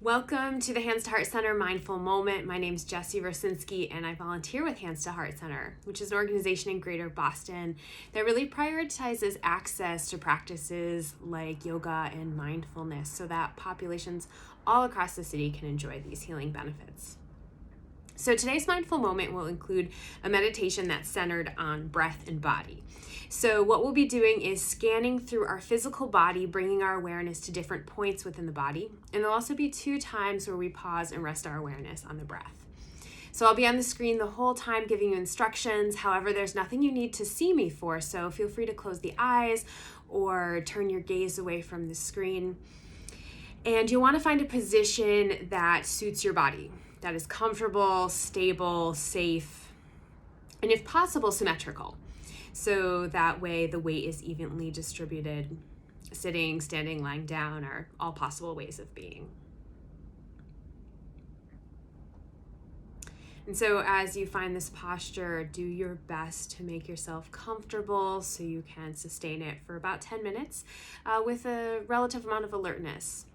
Welcome to the Hands to Heart Center Mindful Moment. My name is Jessi Rosinski and I volunteer with Hands to Heart Center, which is an organization in Greater Boston that really prioritizes access to practices like yoga and mindfulness so that populations all across the city can enjoy these healing benefits. So today's mindful moment will include a meditation that's centered on breath and body. So what we'll be doing is scanning through our physical body, bringing our awareness to different points within the body. And there'll also be 2 times where we pause and rest our awareness on the breath. So I'll be on the screen the whole time giving you instructions. However, there's nothing you need to see me for, so feel free to close the eyes or turn your gaze away from the screen. And you'll want to find a position that suits your body, that is comfortable, stable, safe, and if possible, symmetrical. So that way the weight is evenly distributed. Sitting, standing, lying down are all possible ways of being. And so as you find this posture, do your best to make yourself comfortable so you can sustain it for about 10 minutes with a relative amount of alertness.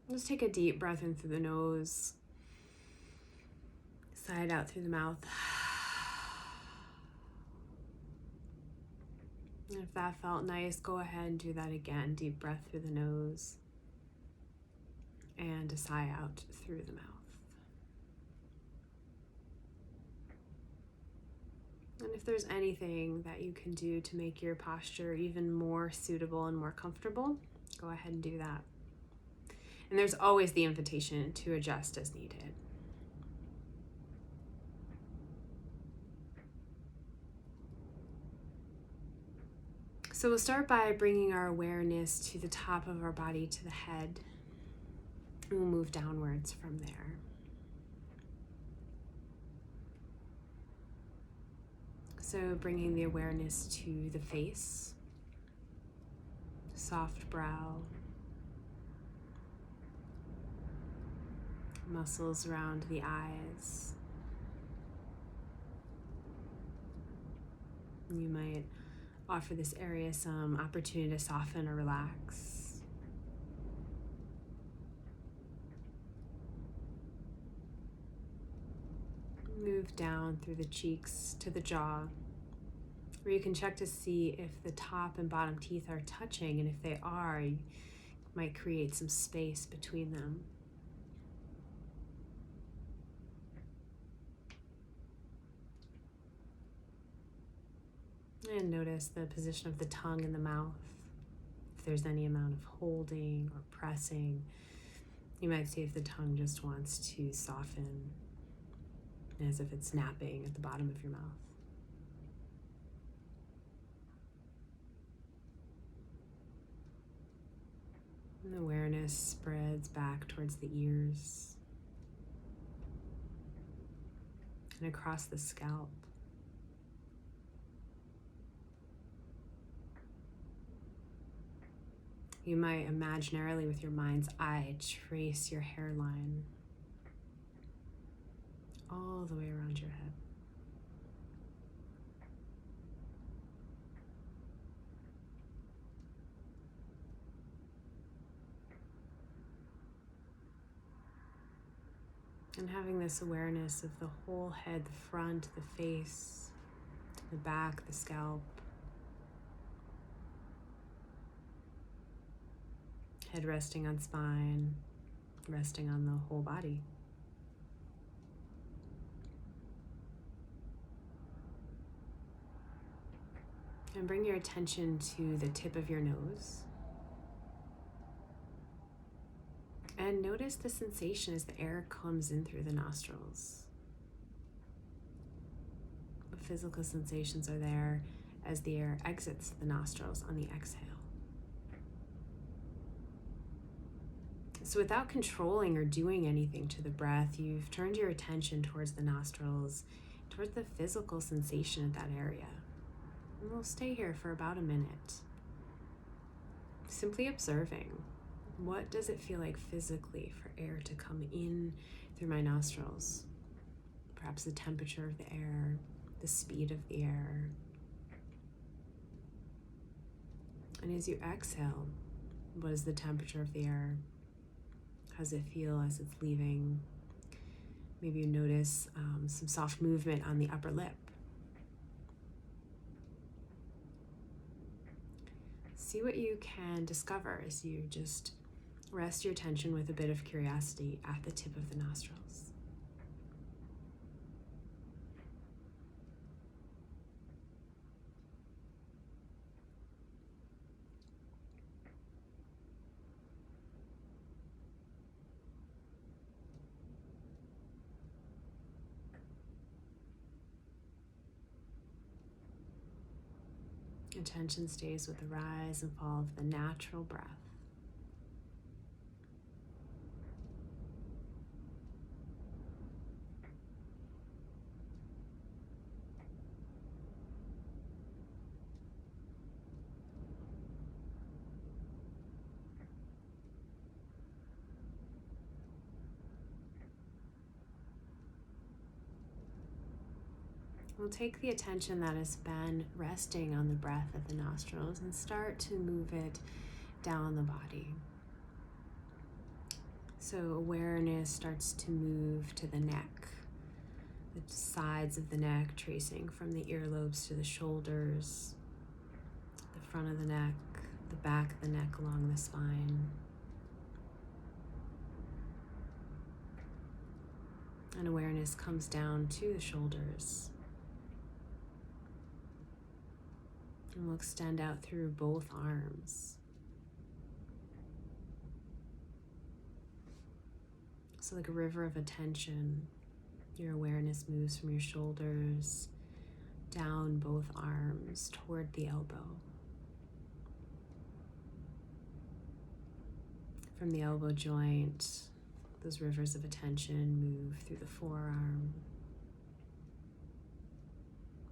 Just take a deep breath in through the nose, sigh it out through the mouth. And if that felt nice, go ahead and do that again. Deep breath through the nose and a sigh out through the mouth. And if there's anything that you can do to make your posture even more suitable and more comfortable, go ahead and do that. And there's always the invitation to adjust as needed. So we'll start by bringing our awareness to the top of our body, to the head, and we'll move downwards from there. So bringing the awareness to the face, soft brow, muscles around the eyes. You might offer this area some opportunity to soften or relax. Move down through the cheeks to the jaw, where you can check to see if the top and bottom teeth are touching, and if they are, you might create some space between them. And notice the position of the tongue in the mouth. If there's any amount of holding or pressing, you might see if the tongue just wants to soften, as if it's napping at the bottom of your mouth. And awareness spreads back towards the ears and across the scalp. You might imaginarily, with your mind's eye, trace your hairline all the way around your head. And having this awareness of the whole head, the front, the face, the back, the scalp. Head resting on spine, resting on the whole body. And bring your attention to the tip of your nose. And notice the sensation as the air comes in through the nostrils. What physical sensations are there as the air exits the nostrils on the exhale? So without controlling or doing anything to the breath, you've turned your attention towards the nostrils, towards the physical sensation of that area. And we'll stay here for about a minute, simply observing. What does it feel like physically for air to come in through my nostrils? Perhaps the temperature of the air, the speed of the air. And as you exhale, what is the temperature of the air? How does it feel as it's leaving? Maybe you notice some soft movement on the upper lip. See what you can discover as you just rest your attention with a bit of curiosity at the tip of the nostrils. Attention stays with the rise and fall of the natural breath. We'll take the attention that has been resting on the breath at the nostrils and start to move it down the body. So awareness starts to move to the neck, the sides of the neck, tracing from the earlobes to the shoulders, the front of the neck, the back of the neck along the spine. And awareness comes down to the shoulders. And we'll extend out through both arms. So like a river of attention, your awareness moves from your shoulders down both arms toward the elbow. From the elbow joint, those rivers of attention move through the forearm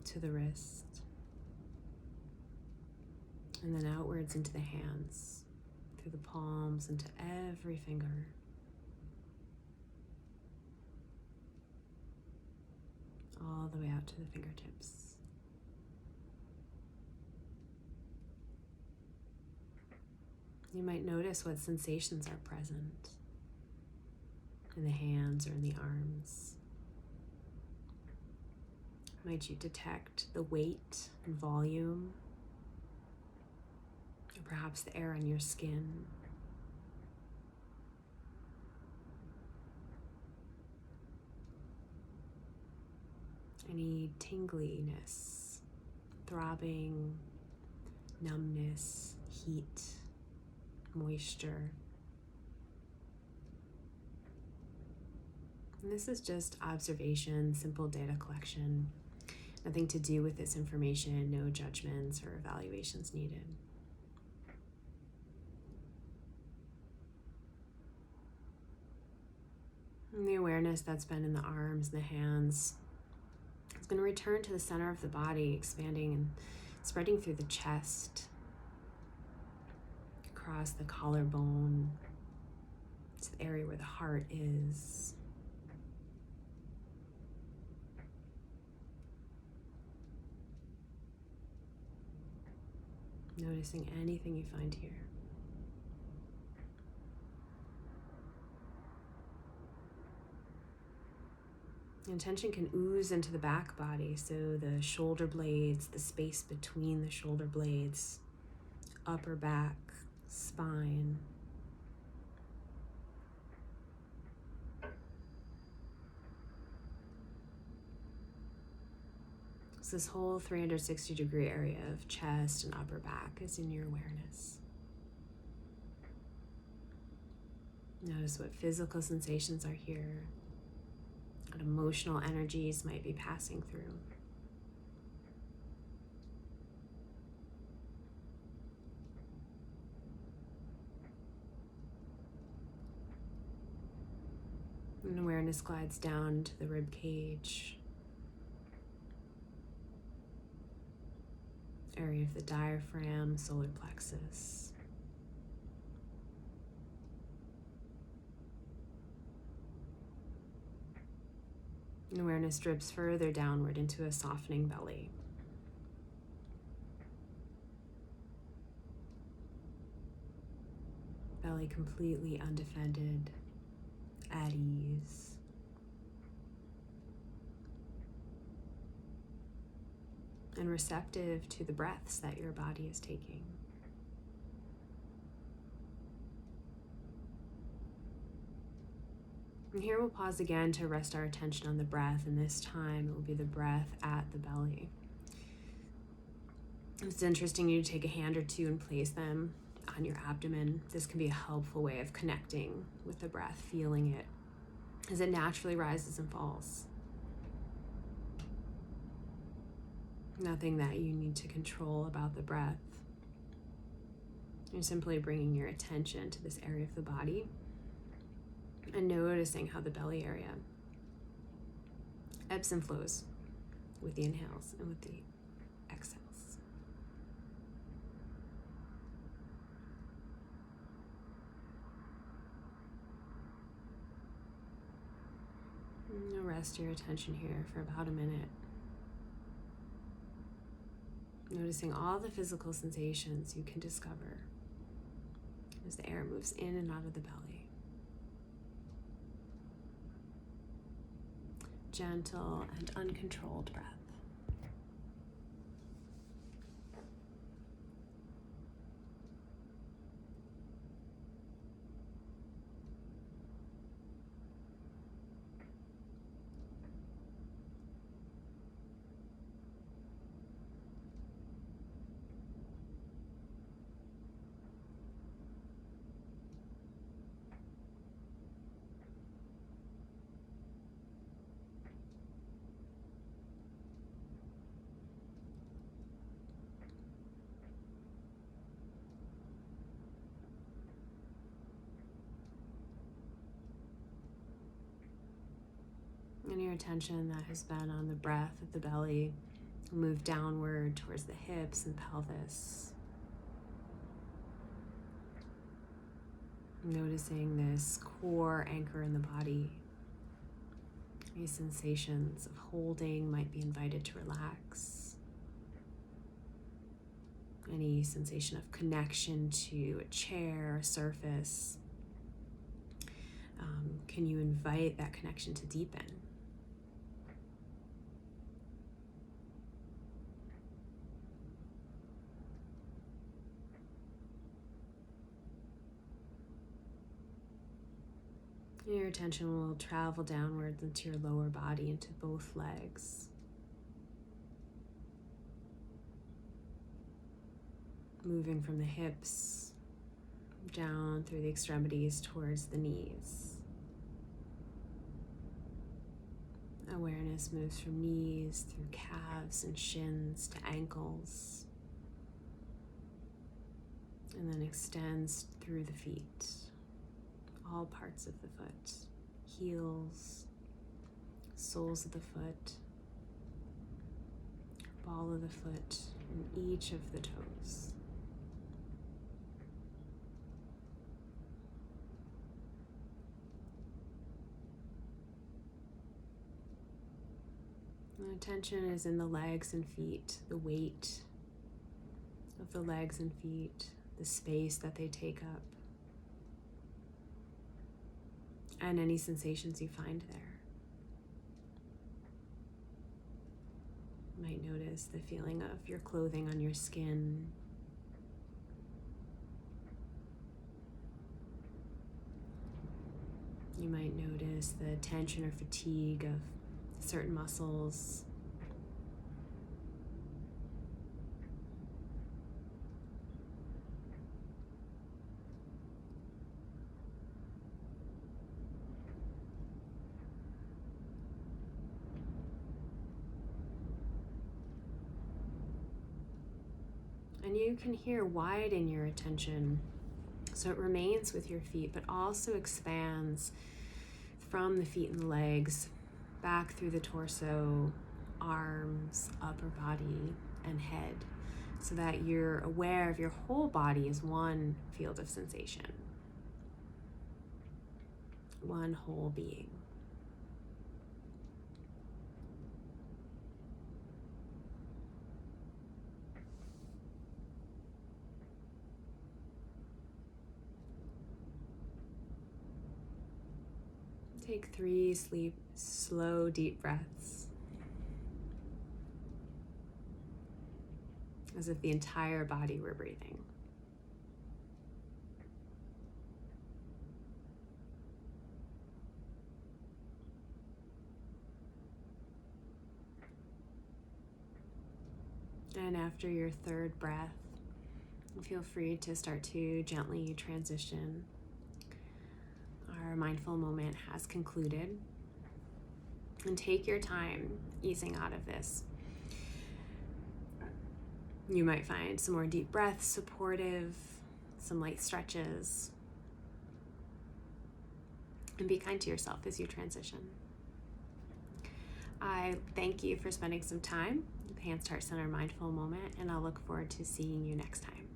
to the wrist, and then outwards into the hands, through the palms, into every finger. All the way out to the fingertips. You might notice what sensations are present in the hands or in the arms. Might you detect the weight and volume, or perhaps the air on your skin? Any tingliness, throbbing, numbness, heat, moisture. And this is just observation, simple data collection. Nothing to do with this information, no judgments or evaluations needed. And the awareness that's been in the arms and the hands is going to return to the center of the body, expanding and spreading through the chest, across the collarbone, to the area where the heart is. Noticing anything you find here. Intention can ooze into the back body, so the shoulder blades, the space between the shoulder blades, upper back, spine. So this whole 360-degree area of chest and upper back is in your awareness. Notice what physical sensations are here, what emotional energies might be passing through. And awareness glides down to the rib cage, area of the diaphragm, solar plexus. And awareness drips further downward into a softening belly. Belly completely undefended, at ease. And receptive to the breaths that your body is taking. And here we'll pause again to rest our attention on the breath, and this time it will be the breath at the belly. If it's interesting you to take a hand or two and place them on your abdomen, this can be a helpful way of connecting with the breath, feeling it as it naturally rises and falls. Nothing that you need to control about the breath. You're simply bringing your attention to this area of the body and noticing how the belly area ebbs and flows with the inhales and with the exhales. And you'll rest your attention here for about a minute. Noticing all the physical sensations you can discover as the air moves in and out of the belly. Gentle and uncontrolled breath. And your attention that has been on the breath at the belly will move downward towards the hips and pelvis. Noticing this core anchor in the body. Any sensations of holding might be invited to relax. Any sensation of connection to a chair, a surface, can you invite that connection to deepen? Your attention will travel downwards into your lower body, into both legs. Moving from the hips down through the extremities towards the knees. Awareness moves from knees through calves and shins to ankles, and then extends through the feet. All parts of the foot, heels, soles of the foot, ball of the foot, and each of the toes. And attention is in the legs and feet, the weight of the legs and feet, the space that they take up, and any sensations you find there. You might notice the feeling of your clothing on your skin. You might notice the tension or fatigue of certain muscles. And you can here widen your attention so it remains with your feet, but also expands from the feet and the legs back through the torso, arms, upper body, and head, so that you're aware of your whole body as one field of sensation, one whole being. Take 3 slow, deep breaths, as if the entire body were breathing. And after your 3rd breath, feel free to start to gently transition. Our mindful moment has concluded. And take your time easing out of this. You might find some more deep breaths supportive, some light stretches. And be kind to yourself as you transition. I thank you for spending some time with Hands to Heart Center Mindful Moment, and I'll look forward to seeing you next time.